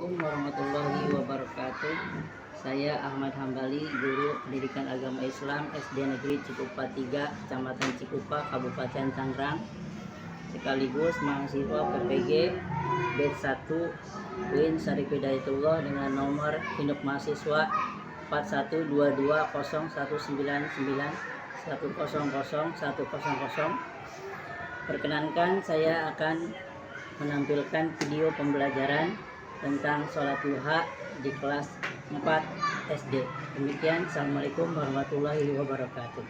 Assalamualaikum warahmatullahi wabarakatuh. Saya Ahmad Hambali, guru pendidikan agama Islam SD Negeri Cikupa 3, Kecamatan Cikupa, Kabupaten Tangerang, sekaligus mahasiswa PPG Batch 1 UIN Syarif Hidayatullah dengan nomor induk mahasiswa 41220199100100. Perkenankan, saya akan menampilkan video pembelajaran tentang sholat duha di kelas 4 SD. Demikian, Assalamualaikum warahmatullahi wabarakatuh.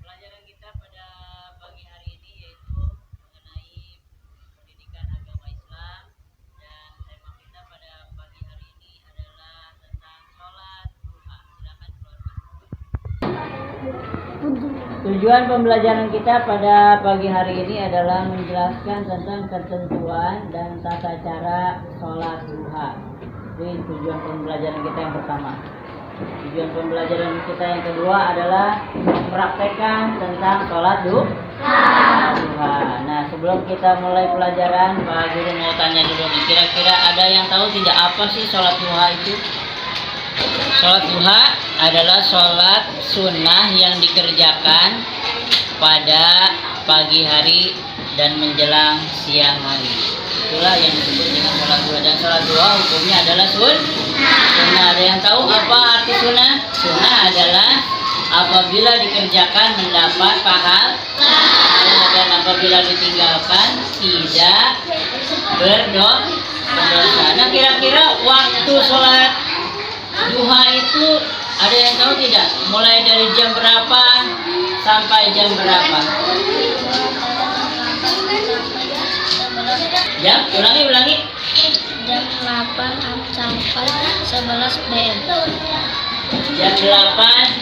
Pelajaran kita pada pagi hari ini yaitu mengenai pendidikan agama Islam, dan tema kita pada pagi hari ini adalah tentang sholat duha. Silakan keluarkan. Tujuan pembelajaran kita pada pagi hari ini adalah menjelaskan tentang ketentuan dan tata cara sholat duha. Ini tujuan pembelajaran kita yang pertama. Tujuan pembelajaran kita yang kedua adalah mempraktekkan tentang sholat duha. Nah, sebelum kita mulai pelajaran, Pak Guru mau tanya dulu nih, kira-kira ada yang tahu tidak apa sih sholat duha itu? Sholat duha adalah sholat sunnah yang dikerjakan pada pagi hari dan menjelang siang hari. Itulah yang disebut dengan sholat duha. Dan sholat duha hukumnya adalah sunnah. Ada yang tahu apa arti sunnah? Sunnah adalah apabila dikerjakan mendapat pahala, dan apabila ditinggalkan tidak berdosa. Nah, kira-kira waktu sholat duha itu ada yang tahu tidak? Mulai dari jam berapa sampai jam berapa? Jam? Ulangi. Jam 8 sampai 11 PM. Jam 8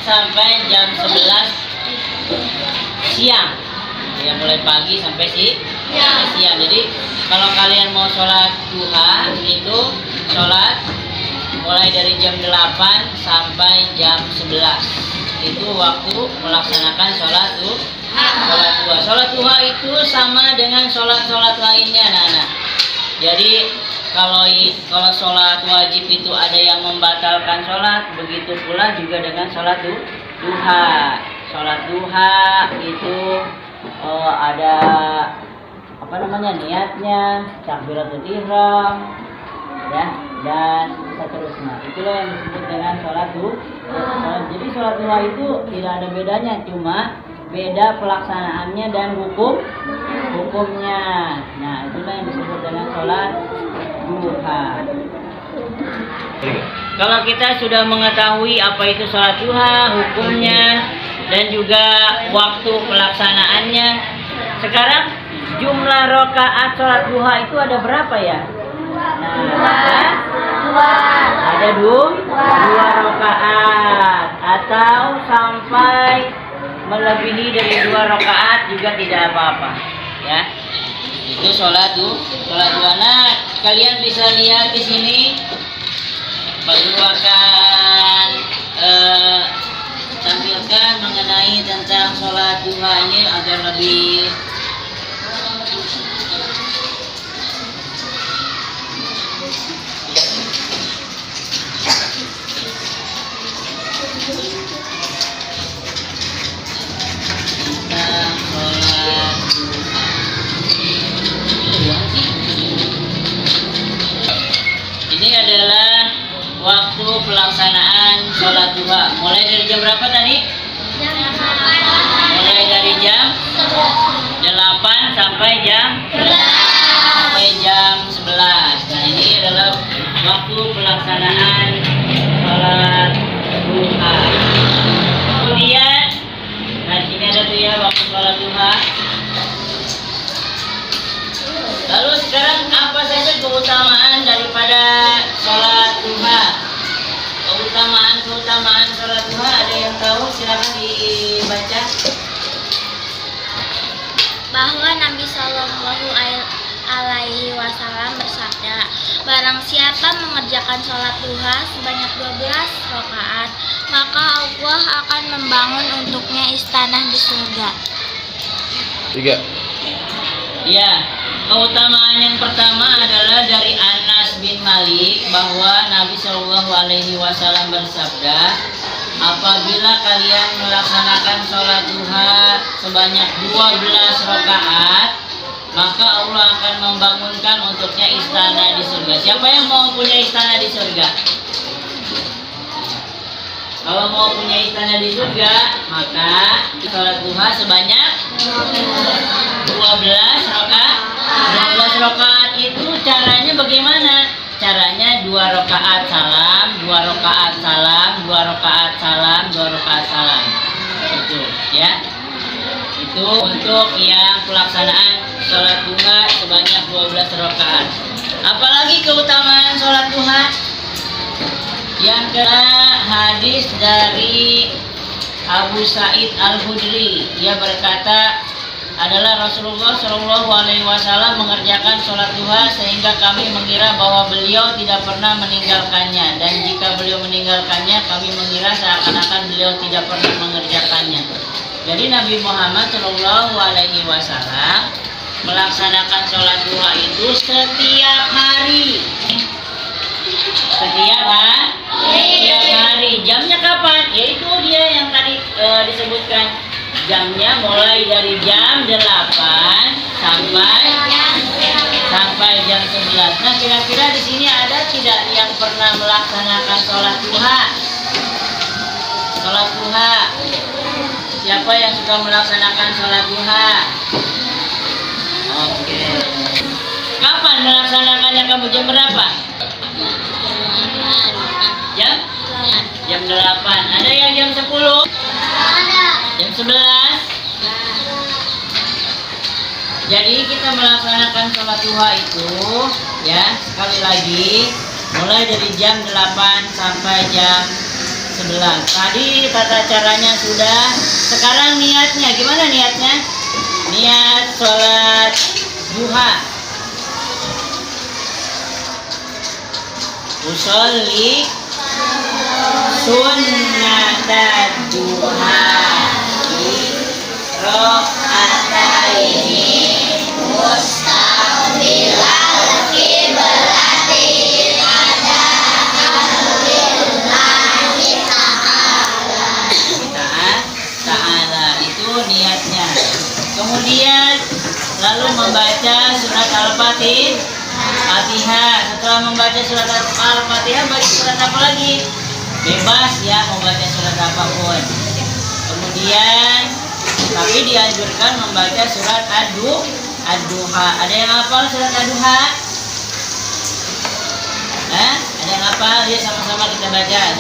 sampai jam 11 siang. Ya, mulai pagi sampai siang. Jadi kalau kalian mau sholat duha itu sholat mulai dari jam 8 sampai jam 11. Itu waktu melaksanakan sholat duha. Sholat duha itu sama dengan sholat lainnya, anak-anak. Jadi kalau sholat wajib itu ada yang membatalkan sholat, begitu pula juga dengan sholat duha. Sholat duha itu ada niatnya, takbiratul ihram, ya, dan seterusnya. Itulah yang disebut dengan sholat duha. Jadi sholat duha itu tidak ada bedanya, cuma beda pelaksanaannya dan hukumnya. Nah, itulah yang disebut dengan sholat duha. Kalau kita sudah mengetahui apa itu sholat duha, hukumnya, dan juga waktu pelaksanaannya, sekarang jumlah rakaat sholat duha itu ada berapa ya? Ada dua rakaat, atau sampai melebihi dari 2 rakaat juga tidak apa-apa, ya. Itu sholat duha. Nah, kalian bisa lihat di sini, Pak Guru akan tampilkan mengenai tentang sholat duha ini agar lebih tentang jam berapa tadi? Jam 8. Mulai dari jam 8 sampai jam 11. Nah, ini adalah waktu pelaksanaan sholat duha. Kemudian, nah sini ada tuh ya waktu sholat duha. Lalu sekarang apa saja keutamaan daripada sholat duha? Keutamaan sholat duha ada yang tahu? Silakan dibaca. Bahwa Nabi Shallallahu Alaihi Wasallam bersabda, barang siapa mengerjakan sholat duha sebanyak 12 rakaat, maka Allah akan membangun untuknya istana di surga. 3. Ya, keutamaan yang pertama adalah dari Anas bin Malik bahwa Nabi Shallallahu Alaihi Wasallam bersabda, apabila kalian melaksanakan sholat duha sebanyak 12 rakaat, maka Allah akan membangunkan untuknya istana di surga. Siapa yang mau punya istana di surga? Kalau mau punya istana di surga, maka sholat duha sebanyak 12 rakaat. 12 rakaat itu caranya bagaimana? Caranya 2 rakaat salam, 2 rakaat salam, 2 rakaat salam, 2 rakaat salam. Itu ya. Itu untuk yang pelaksanaan sholat duha sebanyak 12 rakaat. Apalagi keutamaan sholat duha? Yang kedua, hadis dari Abu Sa'id Al-Khudri. Dia berkata, adalah Rasulullah Shallallahu Alaihi Wasallam mengerjakan sholat duha sehingga kami mengira bahwa beliau tidak pernah meninggalkannya, dan jika beliau meninggalkannya kami mengira seakan-akan beliau tidak pernah mengerjakannya. Jadi Nabi Muhammad Shallallahu Alaihi Wasallam melaksanakan sholat duha itu setiap hari. Setiap hari. Jamnya kapan? Yaitu dia yang tadi disebutkan. Jamnya mulai dari jam 8 sampai jam 11. Nah, kira-kira di sini ada tidak yang pernah melaksanakan sholat duha? Sholat duha. Siapa yang suka melaksanakan sholat duha? Oke. Kapan melaksanakannya kamu? Jam berapa? Jam 8. Ada yang jam 10? Jam 11. Jadi kita melaksanakan sholat duha itu ya, sekali lagi mulai dari jam 8 sampai jam 11. Tadi tata caranya sudah. Sekarang niatnya gimana niatnya? Niat sholat duha. Usolli sunnatad duha rakaataini mustaqbilal qiblatin ada amrillahi ta'ala. Itu niatnya. Kemudian lalu membaca surat Al-Fatihah. Setelah membaca surat Al-Fatihah, baca surat apa lagi? Bebas ya, mau baca surat apapun. Kemudian tapi dianjurkan membaca surat Ad-Duha. Ada yang hafal surat Ad-Duha? Ada yang hafal? Ya, sama-sama kita baca.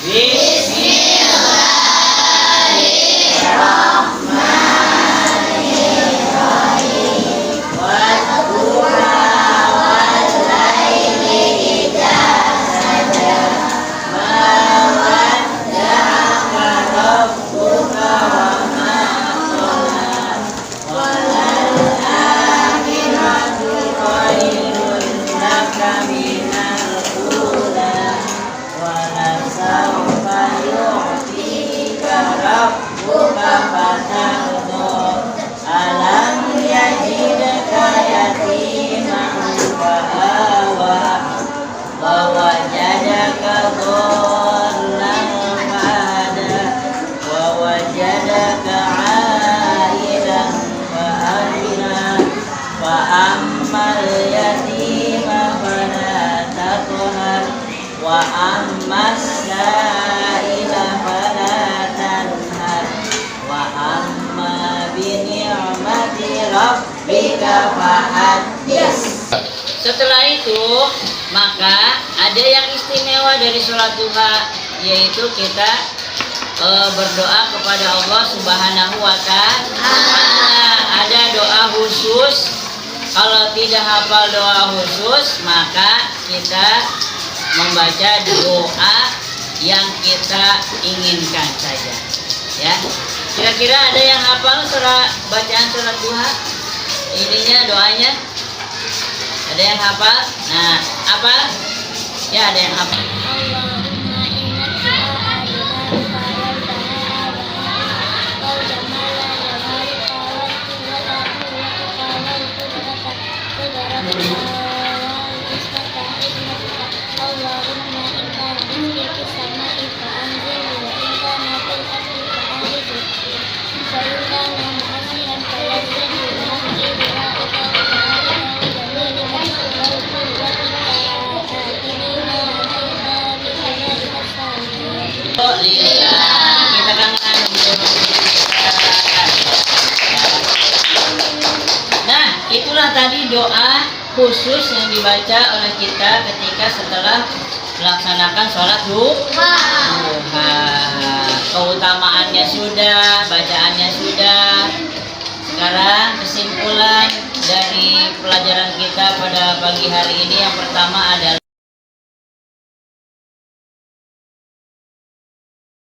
Bismillahirrahmanirrahim. Wadduha wal laili idza saja. Ma wadda'aka rabbuka wa ma qala. Walal akhiratu khairun laka minal ula. Walasawfa yu'tika rabbuka fatarda. Alam yajidka yatiman fa'awa wa wajadaka dhallan fahada wa wajadaka 'ailan fa'agna fa ammal yatima fala taqhar wa ammas sa'ila fala rabbika fahaddits. Setelah itu, maka ada yang istimewa dari sholat duha, yaitu kita berdoa kepada Allah Subhanahu wa Ta'ala. Ada doa khusus. Kalau tidak hafal doa khusus, maka kita membaca doa yang kita inginkan saja. Ya, kira-kira ada yang hafal bacaan surat duha? Ininya doanya? Ada yang hafal? Nah, apa? Ya, ada yang hafal. Allahumma inna Kita kangen. Nah, itulah tadi doa khusus yang dibaca oleh kita ketika setelah melaksanakan sholat duha. Keutamaannya sudah, bacaannya sudah. Sekarang kesimpulan dari pelajaran kita pada pagi hari ini, yang pertama adalah